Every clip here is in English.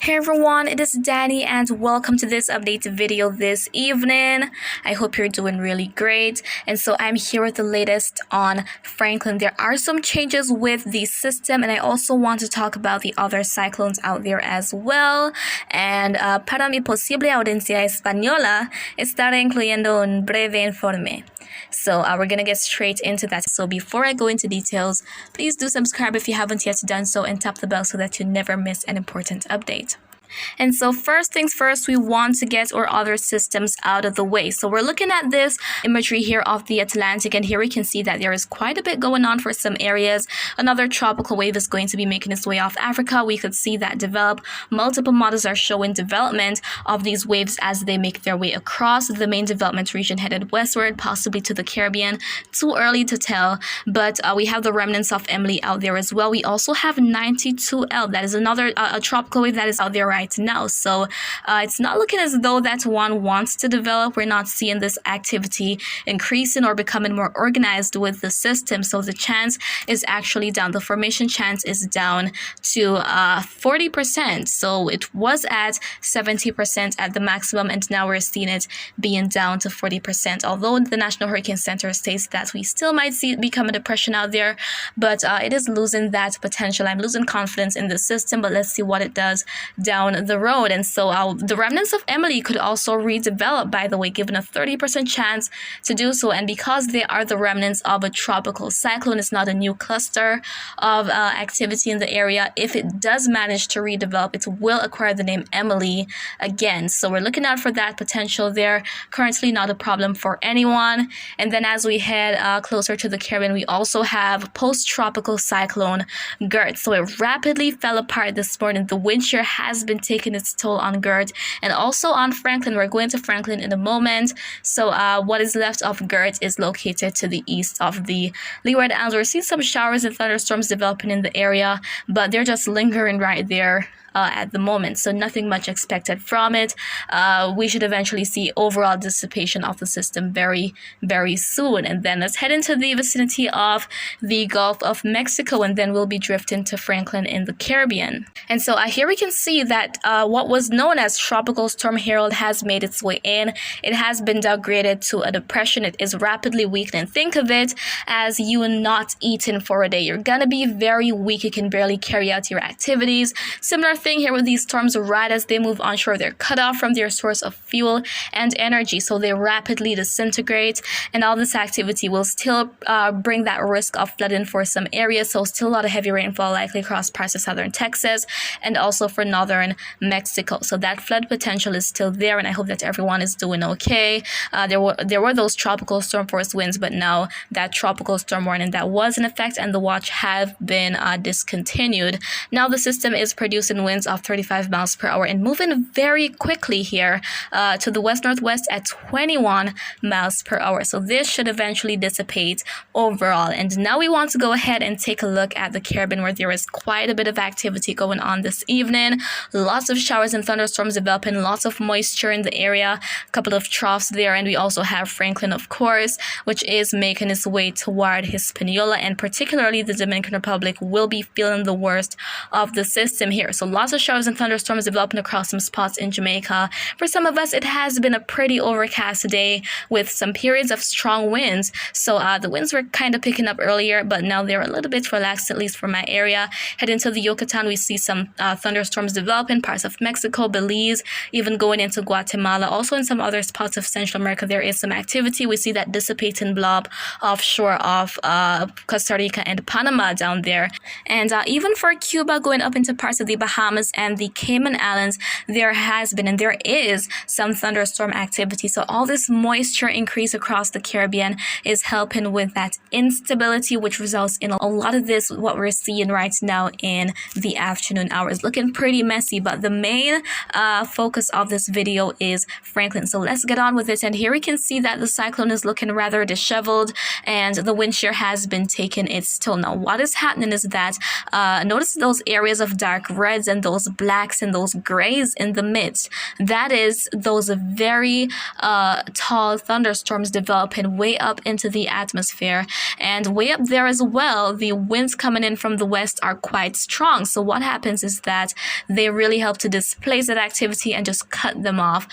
Hey everyone, it is Dani'i and welcome to this update video this evening. I hope you're doing really great. And so I'm here with the latest on Franklin. There are some changes with the system and I also want to talk about the other cyclones out there as well. And para mi posible audiencia española, estaré incluyendo un breve informe. So we're going to get straight into that. So before I go into details, please do subscribe if you haven't yet done so and tap the bell so that you never miss an important update. And so first things first, we want to get our other systems out of the way. So we're looking at this imagery here of the Atlantic, and here we can see that there is quite a bit going on for some areas. Another tropical wave is going to be making its way off Africa. We could see that develop. Multiple models are showing development of these waves as they make their way across the main development region headed westward, possibly to the Caribbean. Too early to tell, but we have the remnants of Emily out there as well. We also have 92L. That is another a tropical wave that is out there right now. So it's not looking as though that one wants to develop. We're not seeing this activity increasing or becoming more organized with the system. So the chance is actually down. The formation chance is down to 40%. So it was at 70% at the maximum, and now we're seeing it being down to 40%. Although the National Hurricane Center states that we still might see it become a depression out there, but it is losing that potential. I'm losing confidence in the system, but let's see what it does down the road. And so the remnants of Emily could also redevelop, by the way, given a 30% chance to do so. And because they are the remnants of a tropical cyclone, it's not a new cluster of activity in the area. If it does manage to redevelop, it will acquire the name Emily again. So we're looking out for that potential there. Currently not a problem for anyone. And then as we head closer to the Caribbean, we also have post-tropical cyclone Gert. So it rapidly fell apart this morning. The wind shear has been taking its toll on Gert and also on Franklin. We're going to Franklin in a moment. So what is left of Gert is located to the east of the Leeward Islands. We're seeing some showers and thunderstorms developing in the area, but they're just lingering right there at the moment, so nothing much expected from it. We should eventually see overall dissipation of the system very, very soon. And then let's head into the vicinity of the Gulf of Mexico, and then we'll be drifting to Franklin in the Caribbean. And so here we can see that what was known as Tropical Storm Harold has made its way in. It has been downgraded to a depression. It is rapidly weakening. Think of it as you not eating for a day. You're gonna be very weak. You can barely carry out your activities. Similar thing here with these storms. Right as they move onshore, they're cut off from their source of fuel and energy, so they rapidly disintegrate, and all this activity will still bring that risk of flooding for some areas. So still a lot of heavy rainfall likely across parts of southern Texas and also for northern Mexico. So that flood potential is still there, and I hope that everyone is doing okay. There were those tropical storm force winds, but now that tropical storm warning that was in effect and the watch have been discontinued. Now the system is producing winds of 35 miles per hour and moving very quickly here to the west-northwest at 21 miles per hour. So this should eventually dissipate overall. And now we want to go ahead and take a look at the Caribbean, where there is quite a bit of activity going on this evening. Lots of showers and thunderstorms developing, lots of moisture in the area, a couple of troughs there, and we also have Franklin, of course, which is making its way toward Hispaniola, and particularly the Dominican Republic will be feeling the worst of the system here. So lots of showers and thunderstorms developing across some spots in Jamaica. For some of us, it has been a pretty overcast day with some periods of strong winds. So the winds were kind of picking up earlier, but now they're a little bit relaxed, at least for my area. Heading to the Yucatan, we see some thunderstorms developing parts of Mexico, Belize, even going into Guatemala. Also in some other spots of Central America, there is some activity. We see that dissipating blob offshore of Costa Rica and Panama down there. And even for Cuba, going up into parts of the Bahamas and the Cayman Islands, there has been and there is some thunderstorm activity. So all this moisture increase across the Caribbean is helping with that instability, which results in a lot of this, what we're seeing right now in the afternoon hours. Looking pretty messy, but the main focus of this video is Franklin. So let's get on with it. And here we can see that the cyclone is looking rather disheveled and the wind shear has been taking its toll. Now what is happening is that notice those areas of dark reds, and then those blacks and those grays in the midst. That is those very tall thunderstorms developing way up into the atmosphere. And way up there as well, the winds coming in from the west are quite strong. So what happens is that they really help to displace that activity and just cut them off,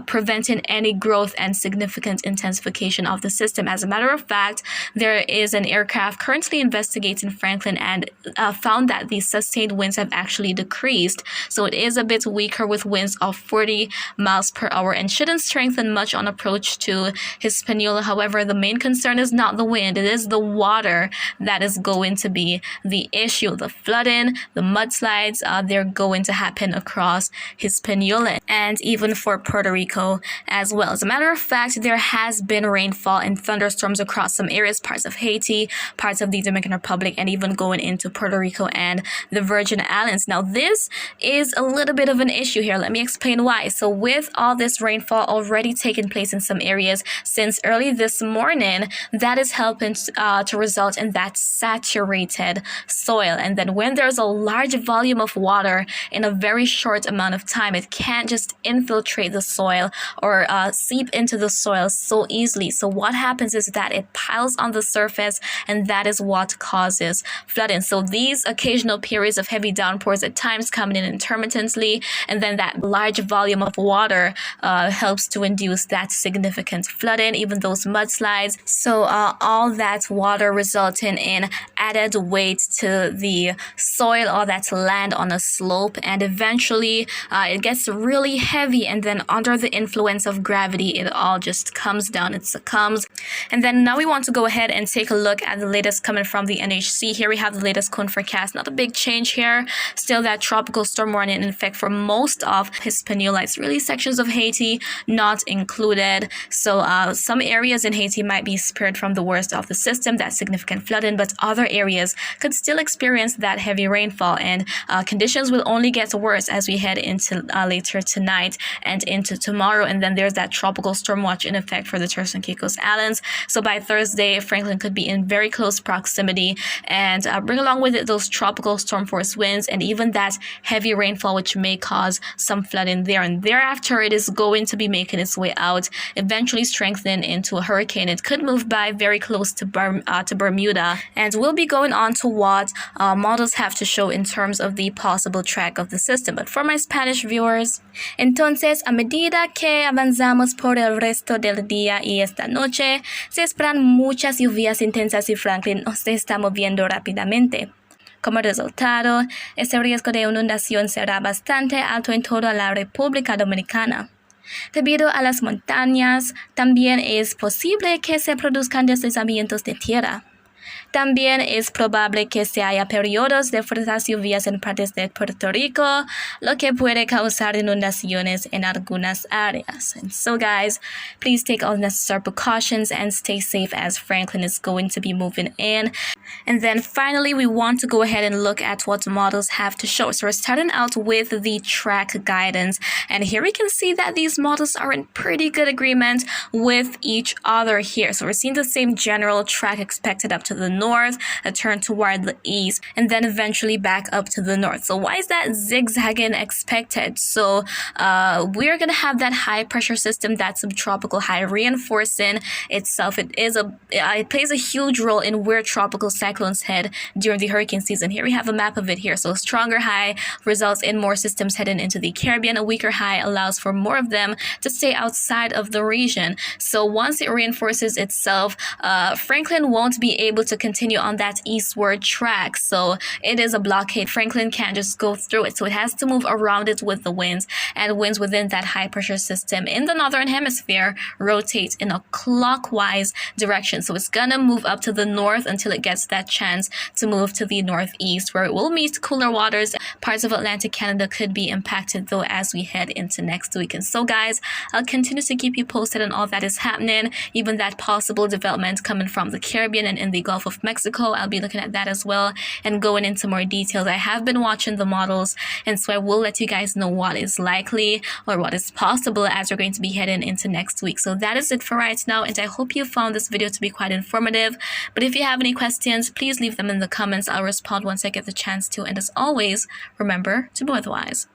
preventing any growth and significant intensification of the system. As a matter of fact, there is an aircraft currently investigating Franklin and found that the sustained winds have actually decreased. So it is a bit weaker with winds of 40 miles per hour and shouldn't strengthen much on approach to Hispaniola. However, the main concern is not the wind, it is the water that is going to be the issue. The flooding, the mudslides, they're going to happen across Hispaniola and even for Puerto Rico as well. As a matter of fact, there has been rainfall and thunderstorms across some areas, parts of Haiti, parts of the Dominican Republic, and even going into Puerto Rico and the Virgin Islands. Now, this is a little bit of an issue here. Let me explain why. So with all this rainfall already taking place in some areas since early this morning, that is helping to result in that saturated soil. And then when there's a large volume of water in a very short amount of time, it can't just infiltrate the soil or seep into the soil so easily. So what happens is that it piles on the surface, and that is what causes flooding. So these occasional periods of heavy downpours at times coming in intermittently, and then that large volume of water helps to induce that significant flooding, even those mudslides. So all that water resulting in added weight to the soil, all that land on a slope, and eventually it gets really heavy, and then under the influence of gravity, it all just comes down, it succumbs. And then now we want to go ahead and take a look at the latest coming from the NHC. Here we have the latest cone forecast. Not a big change here. Still that tropical storm warning in effect for most of Hispaniola. It's really sections of Haiti not included. So some areas in Haiti might be spared from the worst of the system, that significant flooding, but other areas could still experience that heavy rainfall, and conditions will only get worse as we head into later tonight and into tomorrow. And then there's that tropical storm watch in effect for the Turks and Caicos Islands. So by Thursday, Franklin could be in very close proximity and bring along with it those tropical storm force winds and even that heavy rainfall, which may cause some flooding there. And thereafter, it is going to be making its way out, eventually strengthening into a hurricane. It could move by very close to Bermuda, and we'll be going on to what models have to show in terms of the possible track of the system. But for my Spanish viewers, entonces a medida que avanzamos por el resto del día y esta noche, se esperan muchas lluvias intensas y Franklin se está moviendo rápidamente. Como resultado, este riesgo de inundación será bastante alto en toda la República Dominicana. Debido a las montañas, también es posible que se produzcan deslizamientos de tierra. También es probable que se haya periodos de fuertes lluvias en partes de Puerto Rico, lo que puede causar inundaciones en algunas áreas. And so guys, please take all necessary precautions and stay safe as Franklin is going to be moving in. And then finally, we want to go ahead and look at what models have to show. So we're starting out with the track guidance. And here we can see that these models are in pretty good agreement with each other here. So we're seeing the same general track expected up to the north, a turn toward the east, and then eventually back up to the north. So why is that zigzagging expected? So we're going to have that high pressure system, that subtropical high reinforcing itself. It plays a huge role in where tropical cyclones head during the hurricane season. Here we have a map of it here. So a stronger high results in more systems heading into the Caribbean. A weaker high allows for more of them to stay outside of the region. So once it reinforces itself, Franklin won't be able to continue on that eastward track. So it is a blockade. Franklin can't just go through it. So it has to move around it with the winds, and winds within that high pressure system in the northern hemisphere rotate in a clockwise direction. So it's gonna move up to the north until it gets that chance to move to the northeast, where it will meet cooler waters. Parts of Atlantic Canada could be impacted though as we head into next week. And so guys, I'll continue to keep you posted on all that is happening, even that possible development coming from the Caribbean and in the Gulf Gulf of Mexico. I'll be looking at that as well and going into more details. I have been watching the models, and so I will let you guys know what is likely or what is possible as we're going to be heading into next week. So that is it for right now, and I hope you found this video to be quite informative. But if you have any questions, please leave them in the comments. I'll respond once I get the chance to. And as always, remember to be wise.